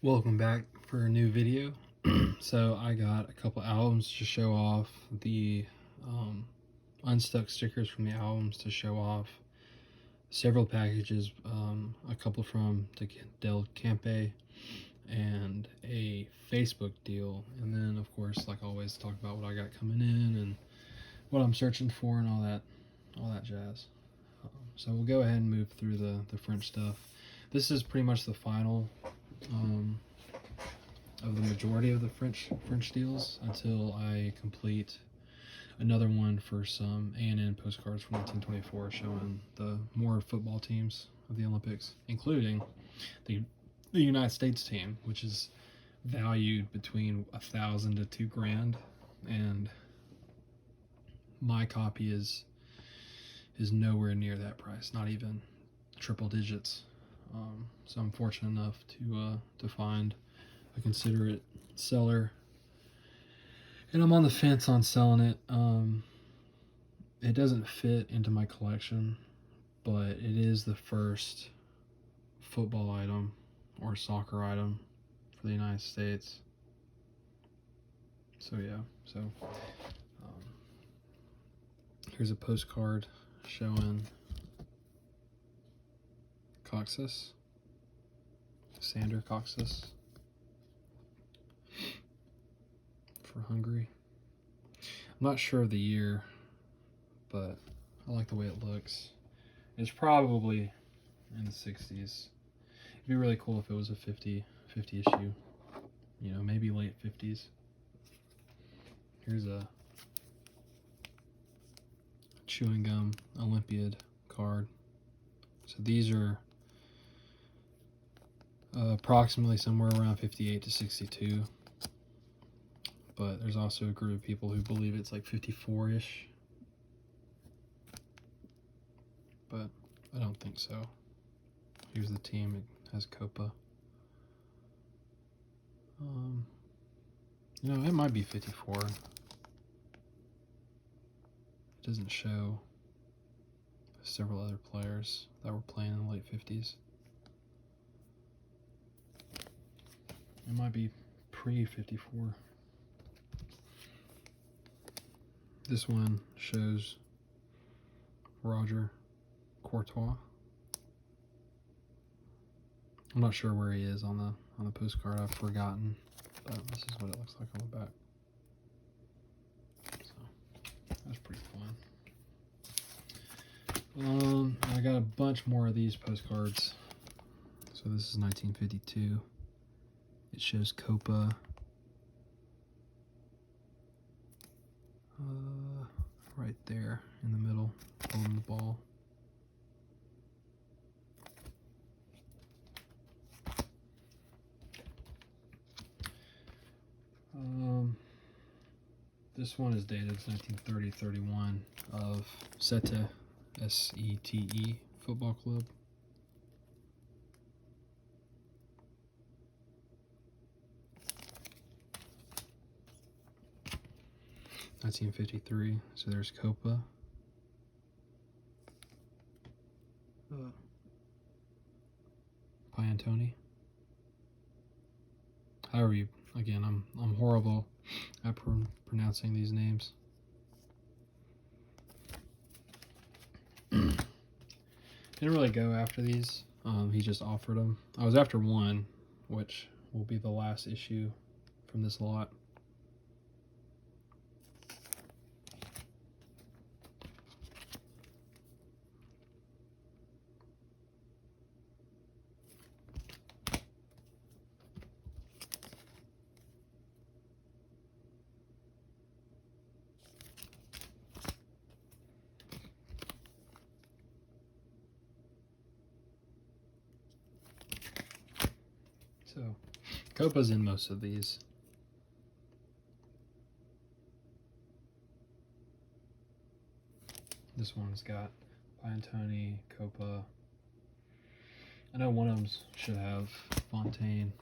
Welcome back for a new video. So I got a couple albums to show off, the unstuck stickers from the albums to show off, several packages, a couple from Del Campe, and a Facebook deal. And then of course, like always, talk about what I got coming in and what I'm searching for and all that jazz. So we'll go ahead and move through the French stuff. This is pretty much the final of the majority of the French deals until I complete another one for some A&N postcards from 1924 showing the more football teams of the Olympics, including the United States team, which is valued between $1,000 to $2,000, and my copy is nowhere near that price, not even triple digits. So I'm fortunate enough to find a considerate seller, and I'm on the fence on selling it. It doesn't fit into my collection, but it is the first football item or soccer item for the United States. So yeah, here's a postcard showing Coxus, Sander Coxus for Hungary. I'm not sure of the year, but I like the way it looks. It's probably in the 60s. It'd be really cool if it was a 50 issue, maybe late 50s. Here's a chewing gum Olympiad card. So these are approximately somewhere around 58 to 62, but there's also a group of people who believe it's like 54-ish, but I don't think so. Here's the team. It has Copa. It might be 54. It doesn't show several other players that were playing in the late 50s. It might be pre-54. This one shows Roger Courtois. I'm not sure where he is on the postcard. I've forgotten, but this is what it looks like on the back. So that's pretty fun. I got a bunch more of these postcards. So this is 1952. It shows Copa. Right there in the middle, holding the ball. This one is dated 1930-31 of Sete, S-E-T-E football club. (1953). So there's Copa. Piantoni. However you, again, I'm horrible at pronouncing these names. Didn't really go after these. He just offered them. I was after one, which will be the last issue from this lot. So, Copa's in most of these. This one's got Piantoni, Copa. I know one of them should have Fontaine.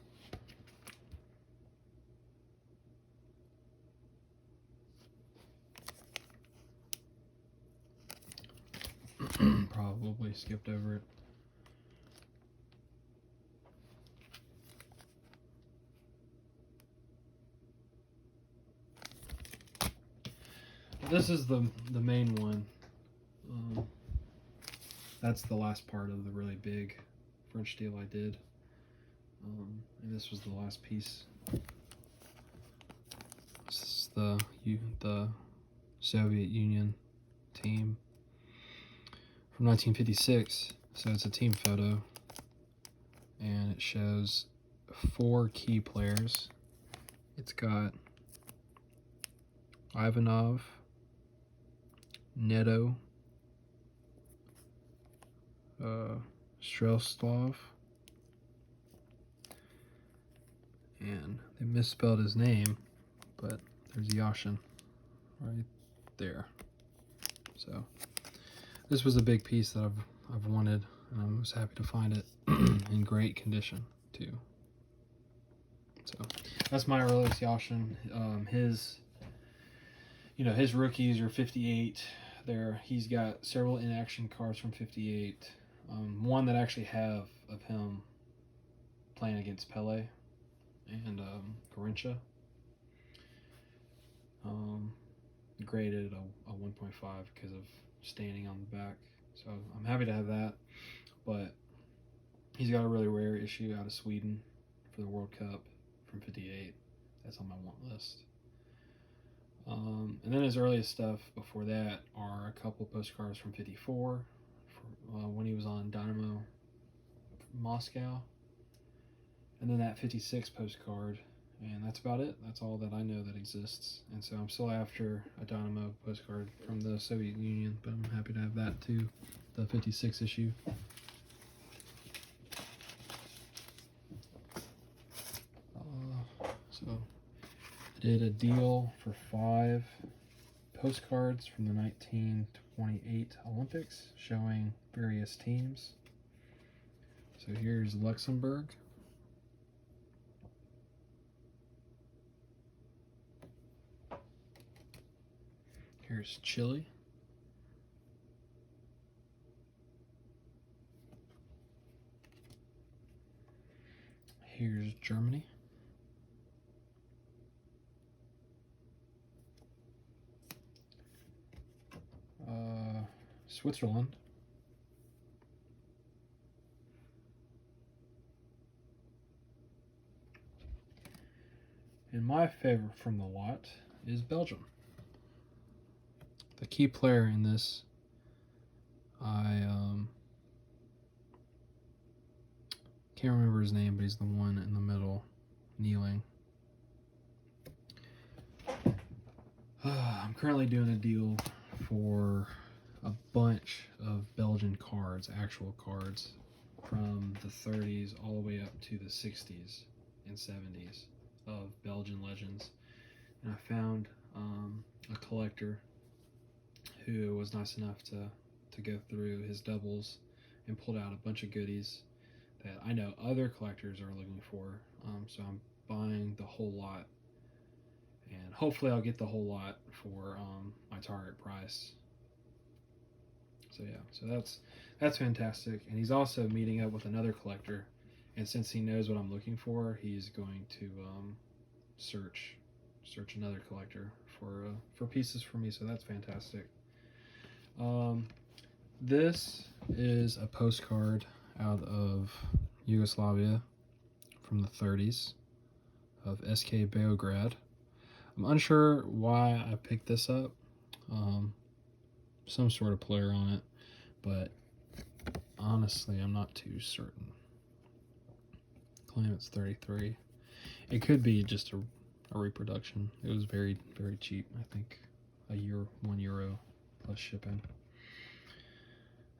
Probably skipped over it. this is the main one. That's the last part of the really big French steel I did. And this was the last piece. This is the Soviet Union team from 1956. So it's a team photo, and it shows 4 key players. It's got Ivanov, Neto, Strelslov, and they misspelled his name, but there's Yashin right there. So this was a big piece that I've wanted, and I was happy to find it in great condition too. So that's my earliest Yashin. His rookies are 58. There, he's got several in-action cards from 58. One that I actually have of him playing against Pele and Garrincha. Graded a 1.5 because of standing on the back. So I'm happy to have that. But he's got a really rare issue out of Sweden for the World Cup from 58. That's on my want list. And then his earliest stuff before that are a couple postcards from 54 when he was on Dynamo Moscow. And then that 56 postcard. And that's about it. That's all that I know that exists. And so I'm still after a Dynamo postcard from the Soviet Union, but I'm happy to have that too, the 56 issue. So I did a deal for 5 postcards from the 1928 Olympics showing various teams. So here's Luxembourg. Here's Chile. Here's Germany. Switzerland. And my favorite from the lot is Belgium. The key player in this, I can't remember his name, but he's the one in the middle, kneeling. I'm currently doing a deal for a bunch of Belgian cards, actual cards, from the 30s all the way up to the 60s and 70s of Belgian legends. And I found a collector who was nice enough to go through his doubles and pulled out a bunch of goodies that I know other collectors are looking for. So I'm buying the whole lot, and hopefully I'll get the whole lot for my target price. So yeah, so that's fantastic. And he's also meeting up with another collector, and since he knows what I'm looking for, he's going to search another collector for pieces for me. So that's fantastic. This is a postcard out of Yugoslavia from the 30s of SK Beograd. I'm unsure why I picked this up. Some sort of player on it, but honestly I'm not too certain. Claim it's 33. It could be just a reproduction. It was very, very cheap. I think €1 plus shipping.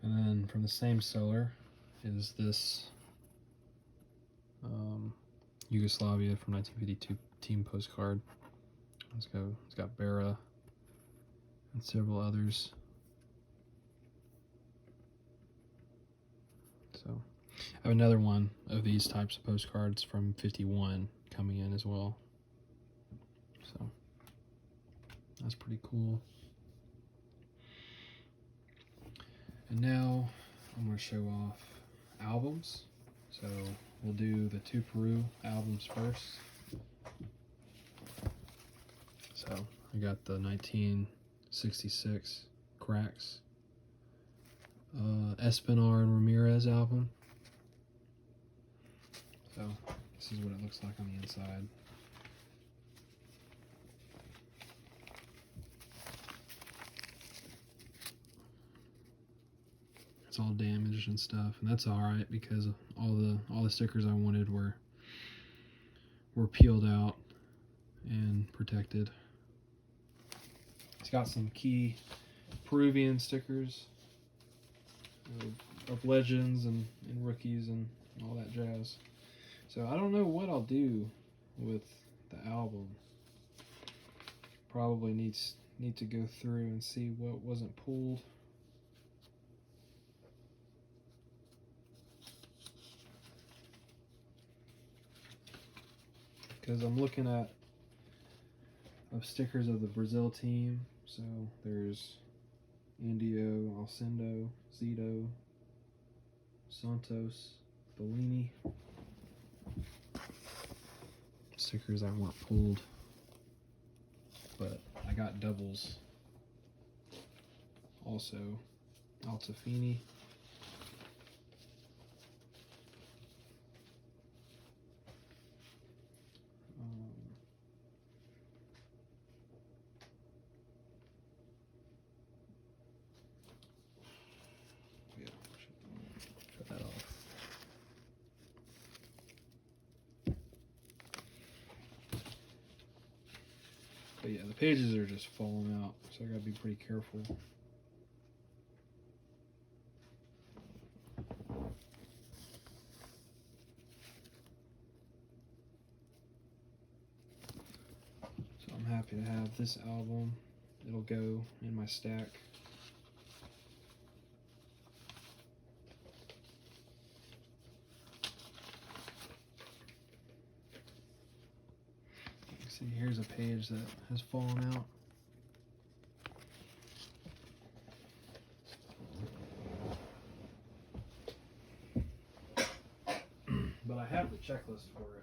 And then from the same seller is this Yugoslavia from 1952 team postcard. It's got Bera and several others. So I have another one of these types of postcards from 51 coming in as well. So that's pretty cool. And now I'm going to show off albums. So we'll do the 2 Peru albums first. So I got the 19 '66 Cracks. Espinar and Ramirez album. So this is what it looks like on the inside. It's all damaged and stuff, and that's all right because all the stickers I wanted were peeled out and protected. It's got some key Peruvian stickers of legends and rookies and all that jazz. So I don't know what I'll do with the album. Probably need to go through and see what wasn't pulled. Because I'm looking at stickers of the Brazil team. So there's Indio, Alcindor, Zito, Santos, Bellini. Stickers that weren't pulled, but I got doubles. Also, Altafini. Yeah, shut that off. But yeah, the pages are just falling out, so I gotta be pretty careful. So I'm happy to have this album. It'll go in my stack. See, here's a page that has fallen out. But I have the checklist for it.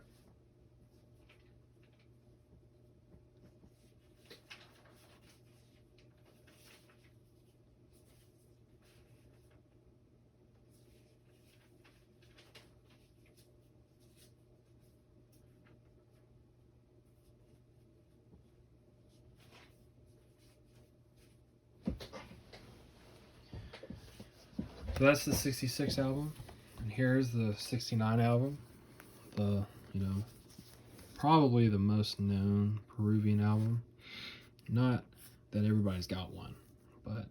So that's the 66 album, and here's the 69 album. The, probably the most known Peruvian album. Not that everybody's got one, but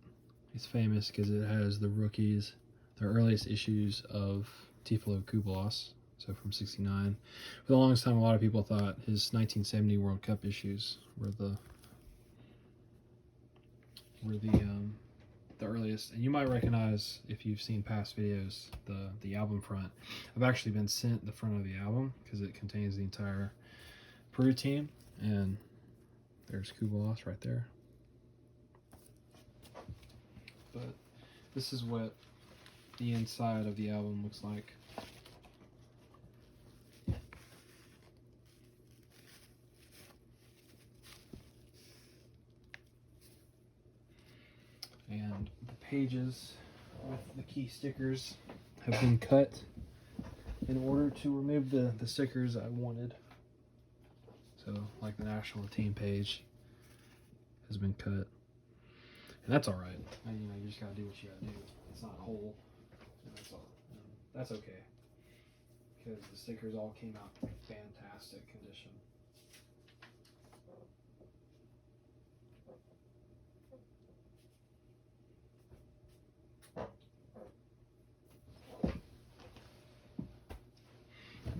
it's famous because it has the rookies, the earliest issues of Tiflo Kubalos, so from 69. For the longest time, a lot of people thought his 1970 World Cup issues were the earliest, and you might recognize, if you've seen past videos, the album front. I've actually been sent the front of the album because it contains the entire Peru team, and there's Kubalos right there. But this is what the inside of the album looks like. And the pages with the key stickers have been cut in order to remove the stickers I wanted. So, like the national team page has been cut. And that's alright. You just gotta do what you gotta do. It's not whole, and that's all. And that's okay. Because the stickers all came out in fantastic condition.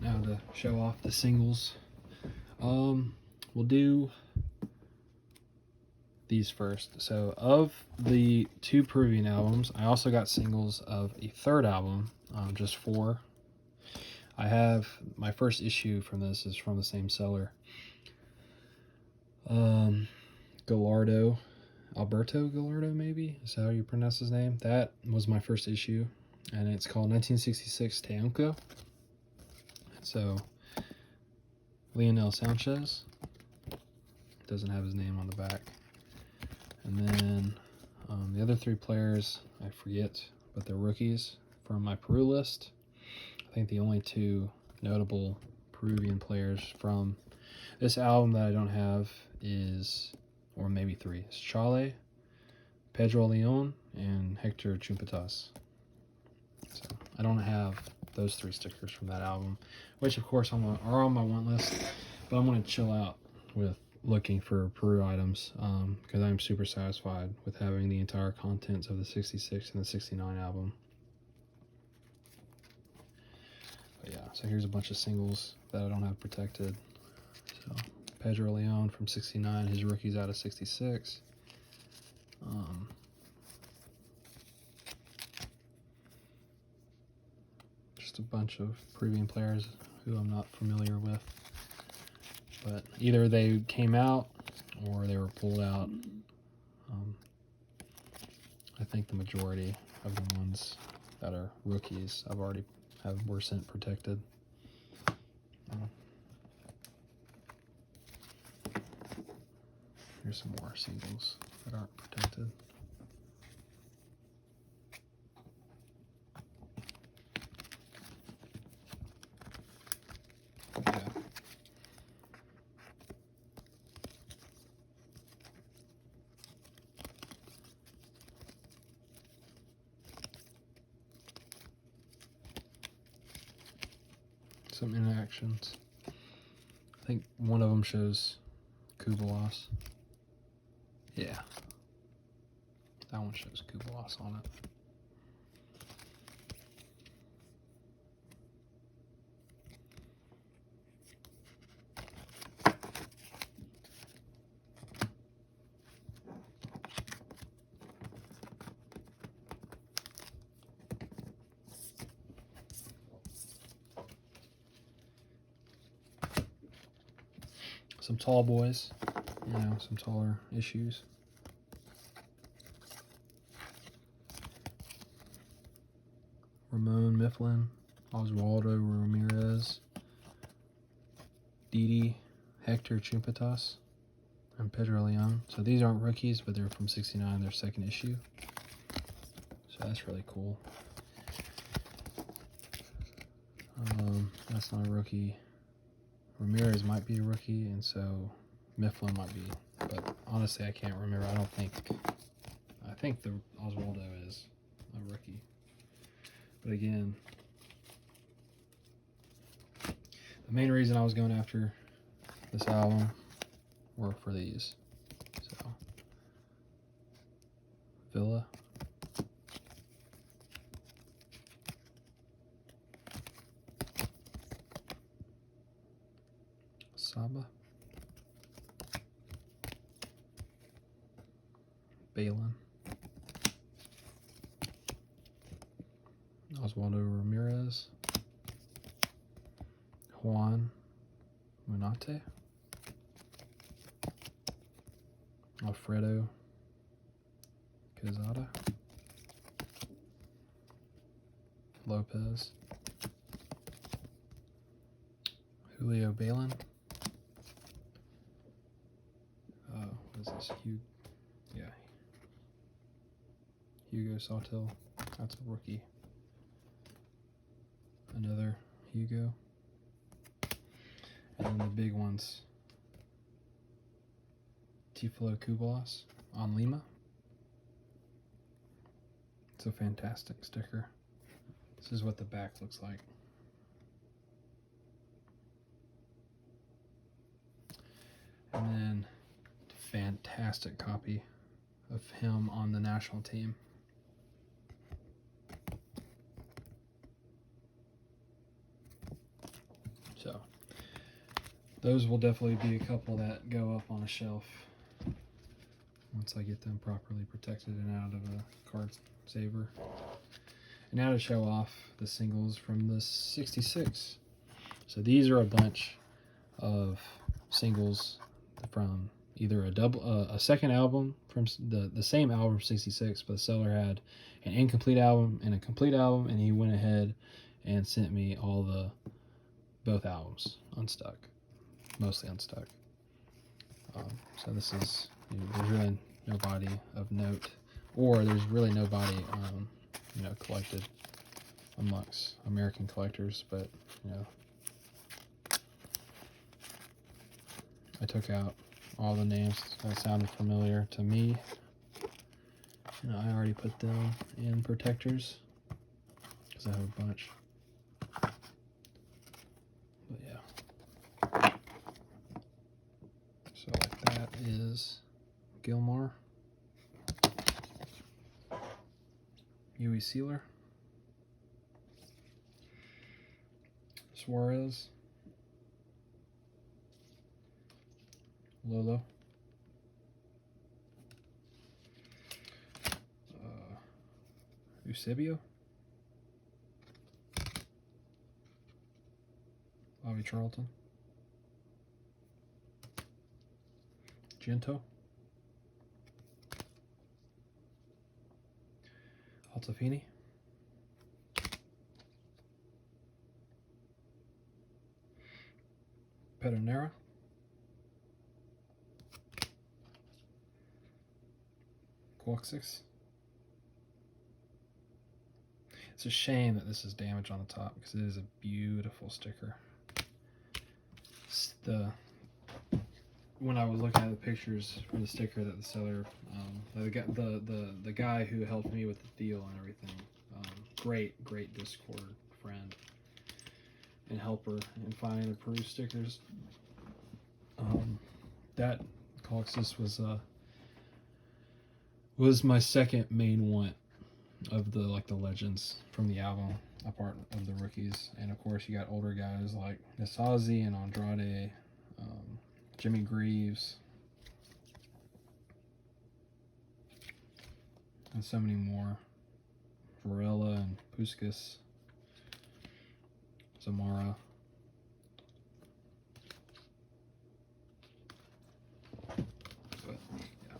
Now to show off the singles, we'll do these first. So of the 2 Peruvian albums, I also got singles of a 3rd album, just 4. I have my first issue from this is from the same seller. Gallardo, Alberto Gallardo, maybe is how you pronounce his name. That was my first issue, and it's called 1966 Teunco. So, Lionel Sanchez, doesn't have his name on the back. And then the other 3 players, I forget, but they're rookies from my Peru list. I think the only 2 notable Peruvian players from this album that I don't have is, or maybe 3, is Chale, Pedro Leon, and Hector Chumpitas. So I don't have those 3 stickers from that album, which of course are on my want list, but I'm going to chill out with looking for Peru items because I'm super satisfied with having the entire contents of the 66 and the 69 album. But yeah, so here's a bunch of singles that I don't have protected. So Pedro Leon from 69, his rookie's out of 66. Just a bunch of Peruvian players who I'm not familiar with, but either they came out or they were pulled out. I think the majority of the ones that are rookies were sent protected. Here's some more singles that aren't protected. Yeah. Some inactions. I think one of them shows Kubalas. Yeah. That one shows Kubalas on it. Some tall boys, some taller issues. Ramon Mifflin, Oswaldo Ramirez, Didi, Hector Chumpitas, and Pedro Leon. So these aren't rookies, but they're from 69, their second issue. So that's really cool. That's not a rookie. Ramirez might be a rookie, and so Mifflin might be. But honestly, I can't remember. I think the Oswaldo is a rookie. But again, the main reason I was going after this album were for these. So, Villa. Saba. Balin. Oswaldo Ramirez. Juan Munate. Alfredo Quezada. Lopez. Julio Balin. What is this? Hugo Sawtell. That's a rookie. Another Hugo. And then the big ones. Tiflo Kubalas on Lima. It's a fantastic sticker. This is what the back looks like. And then fantastic copy of him on the national team. So those will definitely be a couple that go up on a shelf once I get them properly protected and out of a card saver. And now to show off the singles from the 66. So these are a bunch of singles from either a second album from the same album from 66, but the seller had an incomplete album and a complete album, and he went ahead and sent me both albums unstuck, mostly unstuck. So this is there's really nobody of note, or there's really nobody, collected amongst American collectors. But I took out all the names that sounded familiar to me. I already put them in protectors because I have a bunch. But yeah. So like that is Gilmore, Huey Sealer, Suarez, Lolo, Eusebio, Bobby Charlton, Gento, Altafini, Pedernera, Quoxix. It's a shame that this is damaged on the top because it is a beautiful sticker. When I was looking at the pictures for the sticker that the seller, the guy who helped me with the deal and everything, great Discord friend and helper in finding the Peru stickers. That Coxus was my second main want of the legends from the album, apart of the rookies. And of course you got older guys like Nasazi and Andrade, Jimmy Greaves, and so many more. Varela and Puskas, Zamora. But yeah,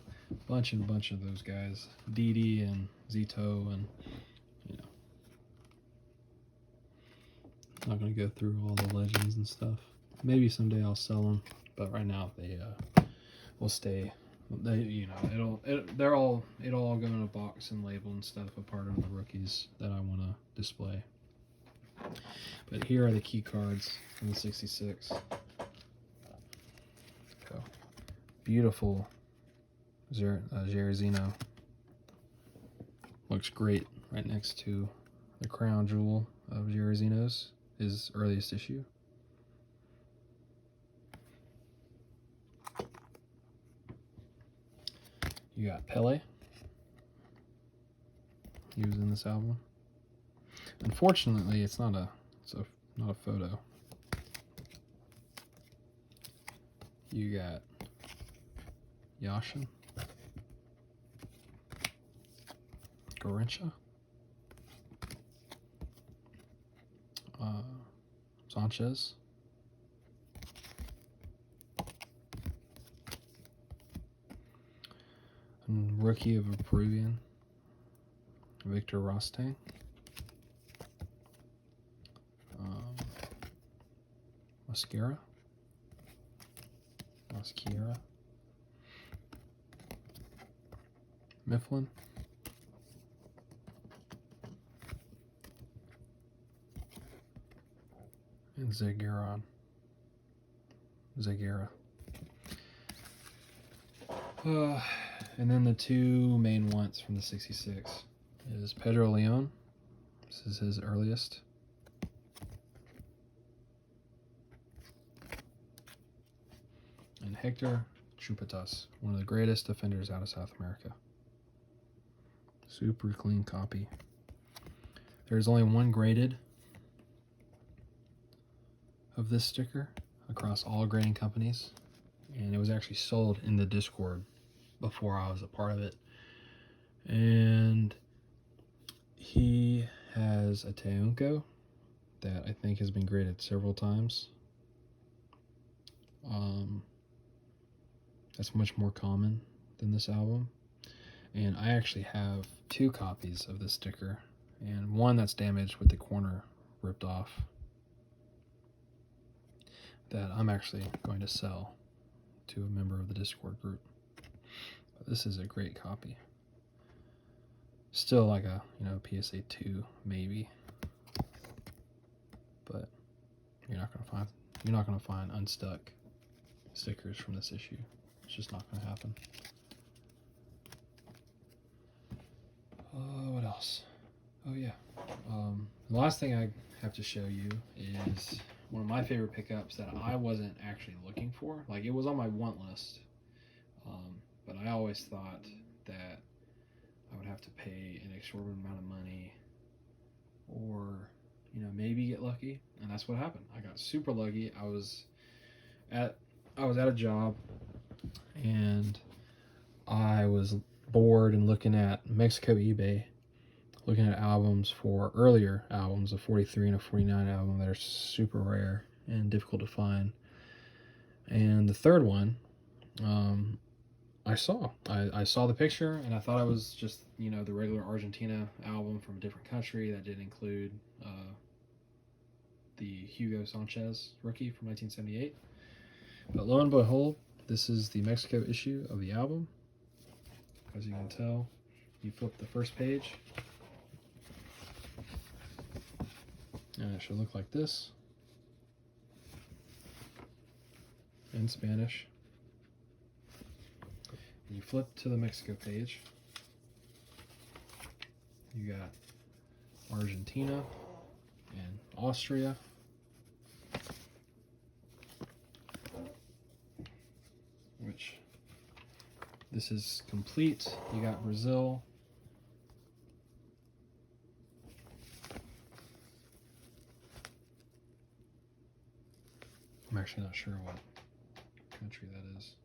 bunch of those guys, Didi and Zito, and not gonna go through all the legends and stuff. Maybe someday I'll sell them, but right now they will stay. It'll all go in a box and label and stuff, a part of the rookies that I want to display. But here are the key cards from the 66. So beautiful Jairzinho. Looks great right next to the crown jewel of Jairzinho's, his earliest issue. You got Pele. He was in this album. Unfortunately, it's not a photo. You got Yashin, Garrincha, Sanchez, and rookie of a Peruvian, Victor Rostang, Mascara, Mifflin, and Zagara. And then the two main wants from the 66 is Pedro Leon. This is his earliest. And Hector Chupatas, one of the greatest defenders out of South America. Super clean copy. There's only one graded of this sticker across all grading companies, and it was actually sold in the Discord before I was a part of it. And he has a Teunco that I think has been graded several times. That's much more common than this album. And I actually have two copies of this sticker, and one that's damaged with the corner ripped off that I'm actually going to sell to a member of the Discord group. This is a great copy. Still like a, you know, PSA 2 maybe, but you're not gonna find unstuck stickers from this issue. It's just not gonna happen. What else? Oh yeah. The last thing I have to show you is one of my favorite pickups that I wasn't actually looking for. Like, it was on my want list, but I always thought that I would have to pay an exorbitant amount of money, or, you know, maybe get lucky, and that's what happened. I got super lucky. I was at a job, and I was bored and looking at Mexico eBay, looking at albums for earlier albums, a 43 and a 49 album that are super rare and difficult to find. And the third one, I saw the picture, and I thought it was just, you know, the regular Argentina album from a different country that didn't include the Hugo Sanchez rookie from 1978. But lo and behold, this is the Mexico issue of the album. As you can tell, you flip the first page, and it should look like this in Spanish. And you flip to the Mexico page, you got Argentina and Austria, which this is complete. You got Brazil, I'm actually not sure what country that is.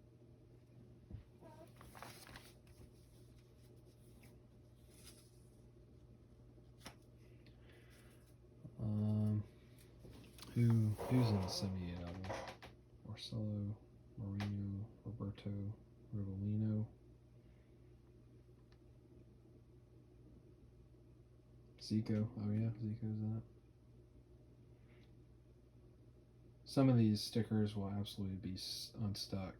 Who's in the 78 album? Marcelo, Marino, Roberto, Rivolino, Zico. Oh yeah, Zico's in it. Some of these stickers will absolutely be unstuck.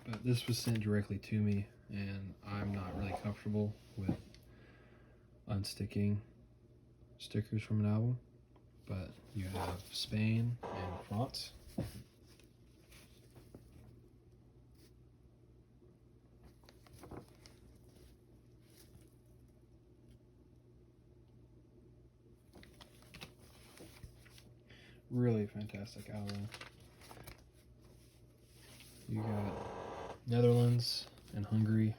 But this was sent directly to me, and I'm not really comfortable with unsticking stickers from an album. But you have Spain and France. Really fantastic album. You got Netherlands and Hungary.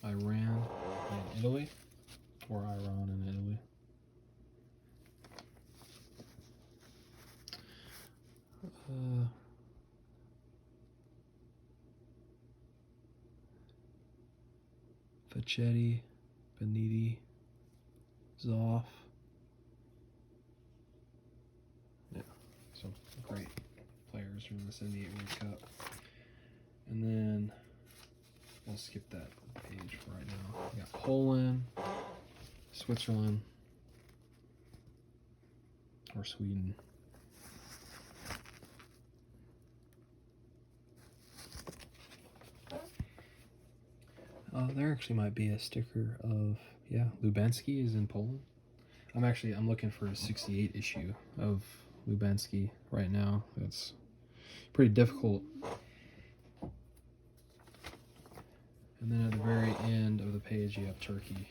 Iran and Italy, or Iran and Italy. Facchetti, Beniti, Zoff. Yeah, some great players from the 78 World Cup. And then we'll skip that page for right now. We got Poland, Switzerland, or Sweden. There actually might be a sticker of, yeah, Lubanski is in Poland. I'm looking for a 68 issue of Lubanski right now. It's pretty difficult. And then at the very end of the page, you have Turkey,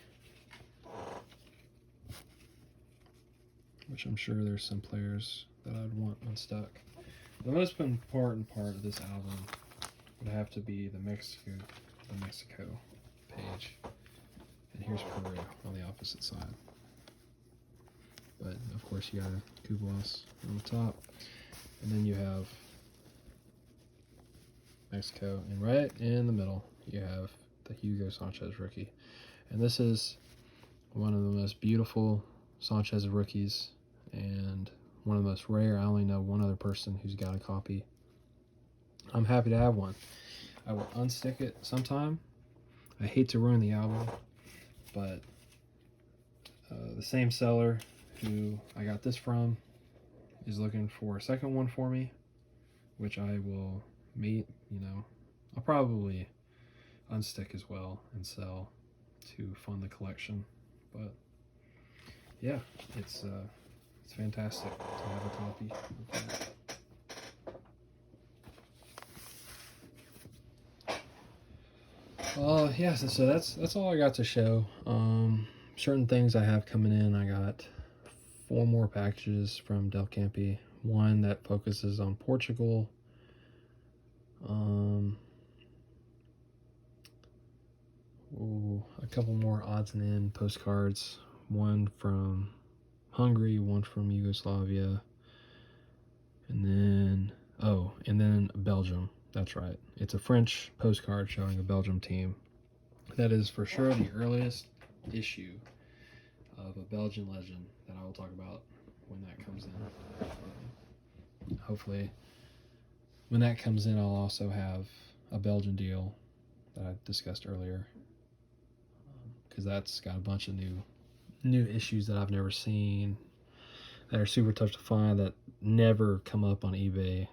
which I'm sure there's some players that I'd want unstuck. The most important part of this album would have to be the Mexico page. And here's Peru on the opposite side. But of course you got a Kublas on the top. And then you have Mexico, and right in the middle you have the Hugo Sanchez rookie. And this is one of the most beautiful Sanchez rookies, and one of the most rare. I only know one other person who's got a copy. I'm happy to have one. I will unstick it sometime. I hate to ruin the album, but the same seller who I got this from is looking for a second one for me, which I will meet. I'll probably unstick as well and sell to fund the collection. But yeah, it's fantastic to have a copy of that. Yeah, so that's all I got to show. Certain things I have coming in. I got 4 more packages from Del Campi. One that focuses on Portugal. A couple more odds and end postcards. One from Hungary, one from Yugoslavia, and then Belgium. That's right. It's a French postcard showing a Belgium team. That is for sure the earliest issue of a Belgian legend that I will talk about when that comes in. Hopefully, when that comes in, I'll also have a Belgian deal that I discussed earlier, because that's got a bunch of new issues that I've never seen, that are super tough to find, that never come up on eBay,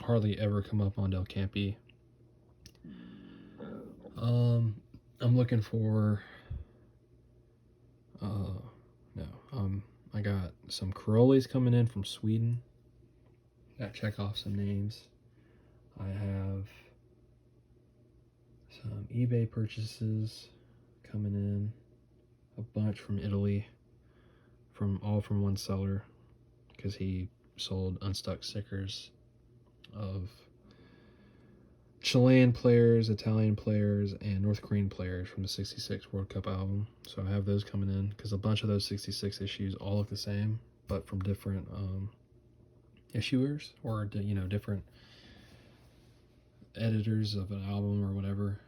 hardly ever come up on Del Campi. I'm looking for I got some Corollis coming in from Sweden. Gotta check off some names. I have some eBay purchases coming in, a bunch from Italy, all from one seller, because he sold unstuck stickers of Chilean players, Italian players, and North Korean players from the 66 World Cup album. So I have those coming in, because a bunch of those 66 issues all look the same, but from different issuers, or different editors of an album or whatever.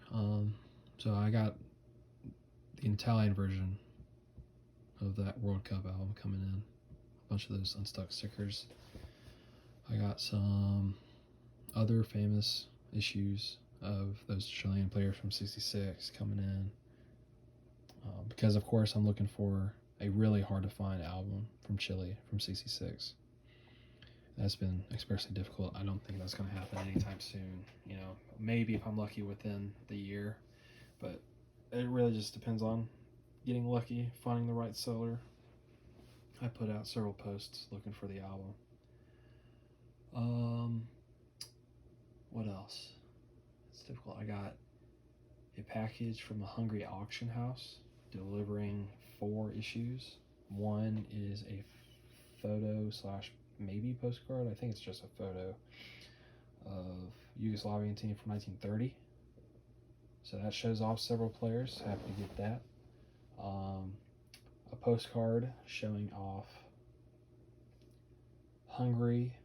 So I got the Italian version of that World Cup album coming in, a bunch of those unstuck stickers. I got some other famous issues of those Chilean players from 66 coming in, because of course I'm looking for a really hard to find album from Chile from 66. That's been especially difficult. I don't think that's going to happen anytime soon. Maybe if I'm lucky within the year, but it really just depends on getting lucky, finding the right seller. I put out several posts looking for the album. What else? It's difficult. I got a package from a Hungary auction house delivering 4 issues. One is a photo / maybe postcard. I think it's just a photo of Yugoslavian team from 1930. So that shows off several players. Happy to get that. A postcard showing off Hungary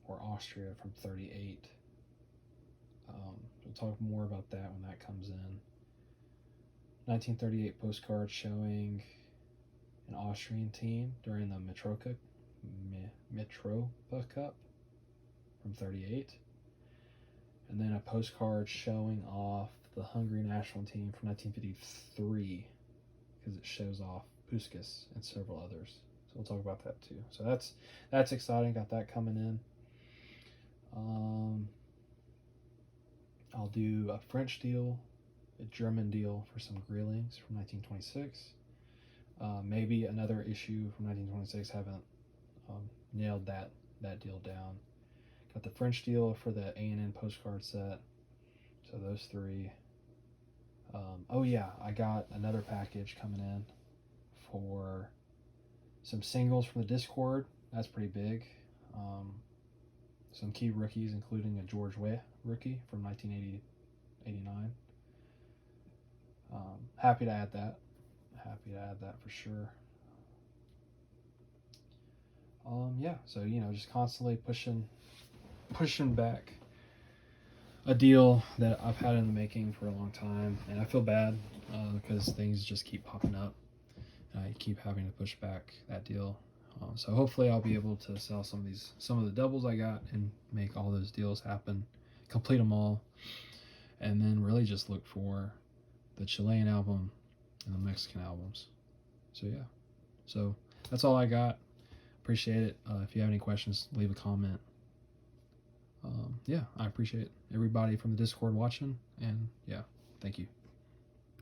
or Austria from 38. We'll talk more about that when that comes in. 1938 postcard showing an Austrian team during the Mitropa Cup from 38. And then a postcard showing off the Hungary national team from 1953, because it shows off Puskas and several others. So we'll talk about that too. So that's exciting. Got that coming in. I'll do a French deal, a German deal for some Greelings from 1926. Maybe another issue from 1926. Haven't nailed that deal down. Got the French deal for the A&N postcard set. So those 3. I got another package coming in for some singles from the Discord. That's pretty big. Some key rookies, including a George Weah rookie from 1989. Happy to add that. For sure. So just constantly pushing back a deal that I've had in the making for a long time, and I feel bad because things just keep popping up, and I keep having to push back that deal. So hopefully I'll be able to sell some of the doubles I got and make all those deals happen, complete them all, and then really just look for the Chilean album and the Mexican albums. So yeah, so that's all I got. Appreciate it. If you have any questions, leave a comment. Yeah, I appreciate everybody from the Discord watching, and yeah, thank you.